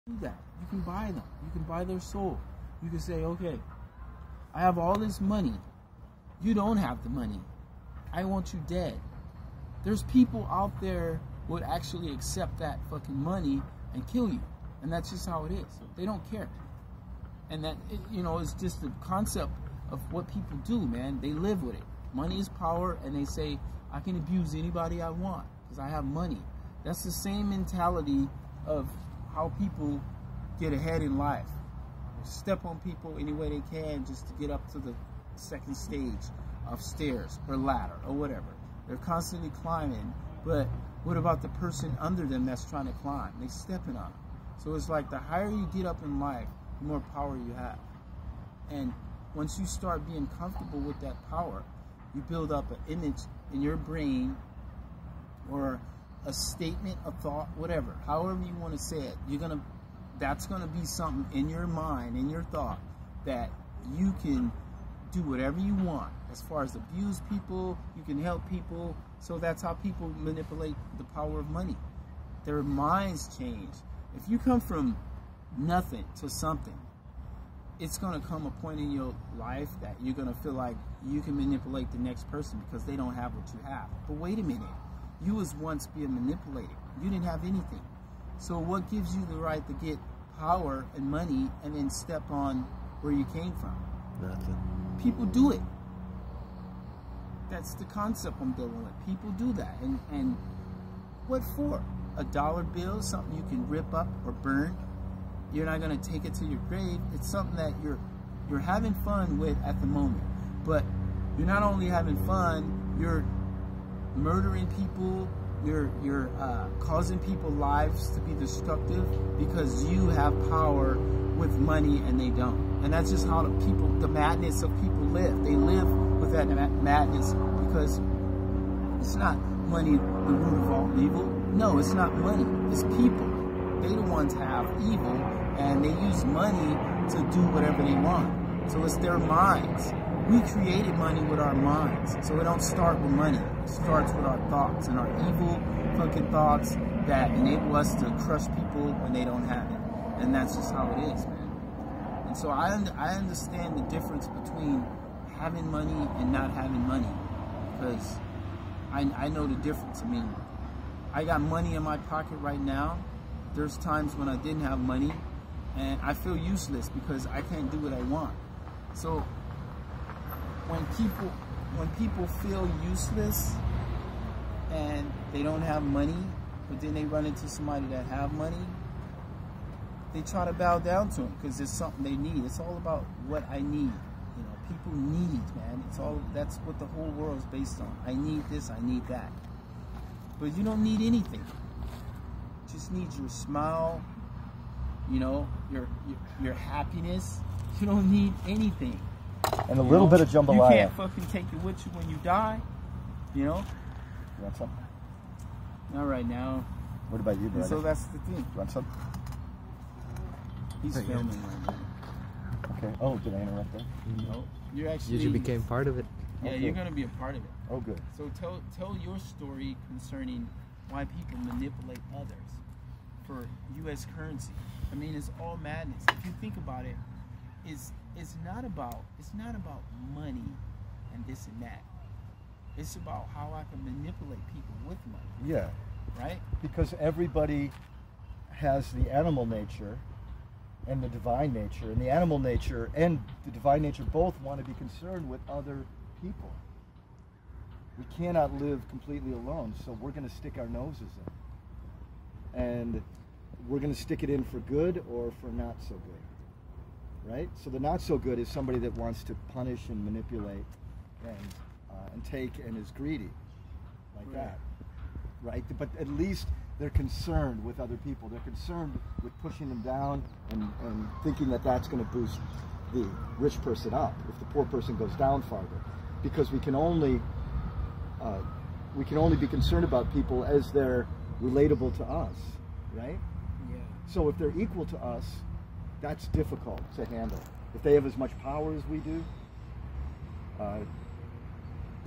Do that. You can buy them. You can buy their soul. You can say, okay, I have all this money. You don't have the money. I want you dead. There's people out there who would actually accept that fucking money and kill you. And that's just how it is. They don't care. And that, you know, it's just the concept of what people do, man. They live with it. Money is power, and they say, I can abuse anybody I want because I have money. That's the same mentality of how people get ahead in life. They step on people any way they can just to get up to the second stage of stairs or ladder or whatever. They're constantly climbing, but what about the person under them that's trying to climb? They stepping on them. So it's like the higher you get up in life, the more power you have. And once you start being comfortable with that power, you build up an image in your brain or a statement, a thought, whatever, however you want to say it. That's gonna be something in your mind, in your thought, that you can do whatever you want. As far as abuse people, you can help people. So that's how people manipulate the power of money. Their minds change. If you come from nothing to something, it's going to come a point in your life that you're going to feel like you can manipulate the next person because they don't have what you have. But wait a minute. You was once being manipulated. You didn't have anything. So what gives you the right to get power and money and then step on where you came from? Nothing. People do it. That's the concept I'm dealing with. People do that. And what for? A dollar bill, something you can rip up or burn. You're not going to take it to your grave. It's something that you're having fun with at the moment. But you're not only having fun, you're murdering people, you're causing people's lives to be destructive because you have power with money and they don't. And that's just how the madness of people live. They live with that madness because it's not money the root of all evil. No, it's not money. It's people. They the ones have evil, and they use money to do whatever they want. So it's their minds. We created money with our minds. So it don't start with money. It starts with our thoughts and our evil fucking thoughts that enable us to crush people when they don't have it. And that's just how it is, man. And so I understand the difference between having money and not having money, because I know the difference. I mean, I got money in my pocket right now. There's times when I didn't have money and I feel useless because I can't do what I want. So when people feel useless and they don't have money, but then they run into somebody that have money, they try to bow down to them because it's something they need. It's all about what I need. You know, people need, man. That's what the whole world is based on. I need this, I need that. But you don't need anything. You just need your smile, you know, your happiness. You don't need anything. And a little bit of jambalaya. You can't fucking take it with you when you die, you know? You want some? Not right now. What about you, brother? So that's the thing. You want some? He's filming right now. Okay. Oh, did I interrupt there? No. You're actually... You became part of it. Yeah, you're going to be a part of it. Oh, good. So tell your story concerning why people manipulate others for U.S. currency. I mean, it's all madness. If you think about it, it's not about money and this and that. It's about how I can manipulate people with money. Yeah. Right? Because everybody has the animal nature and the divine nature, and the animal nature and the divine nature both want to be concerned with other people. We cannot live completely alone, so we're going to stick our noses in. And we're going to stick it in for good or for not so good. Right? So the not so good is somebody that wants to punish and manipulate and take and is greedy. Like that. Right? But at least they're concerned with other people. They're concerned with pushing them down and thinking that that's going to boost the rich person up if the poor person goes down farther. Because we can only be concerned about people as they're relatable to us, right? Yeah. So if they're equal to us, that's difficult to handle. If they have as much power as we do,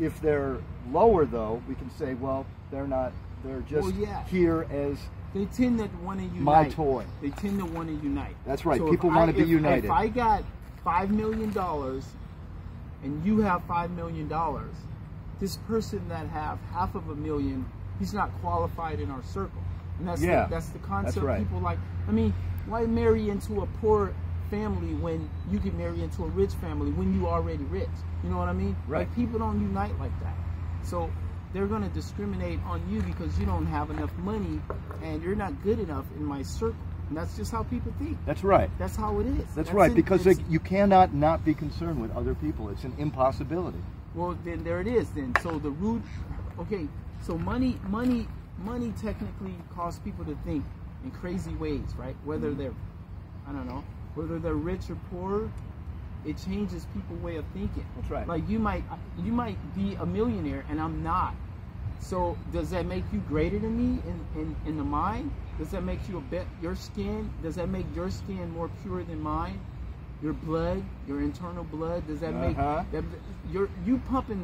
if they're lower though, we can say, well, they're not. They're just here as They tend to want to unite. My toy. They tend to want to unite. That's right. So People want to be united. If I got $5 million and you have $5 million, this person that have half of a million, he's not qualified in our circle. And that's that's the concept. That's right. People like, I mean, why marry into a poor family when you can marry into a rich family when you already rich? You know what I mean? Right. Like, people don't unite like that. So they're going to discriminate on you because you don't have enough money and you're not good enough in my circle. And that's just how people think. That's right. That's how it is. That's right, because you cannot not be concerned with other people. It's an impossibility. Well, then there it is then. So the root, okay, so money technically causes people to think in crazy ways, right? Whether they're, I don't know, whether they're rich or poor, it changes people's way of thinking. That's right. Like you might be a millionaire and I'm not. So does that make you greater than me in the mind? Does that make you your skin? Does that make your skin more pure than mine? Your blood, your internal blood, does that make you pumping the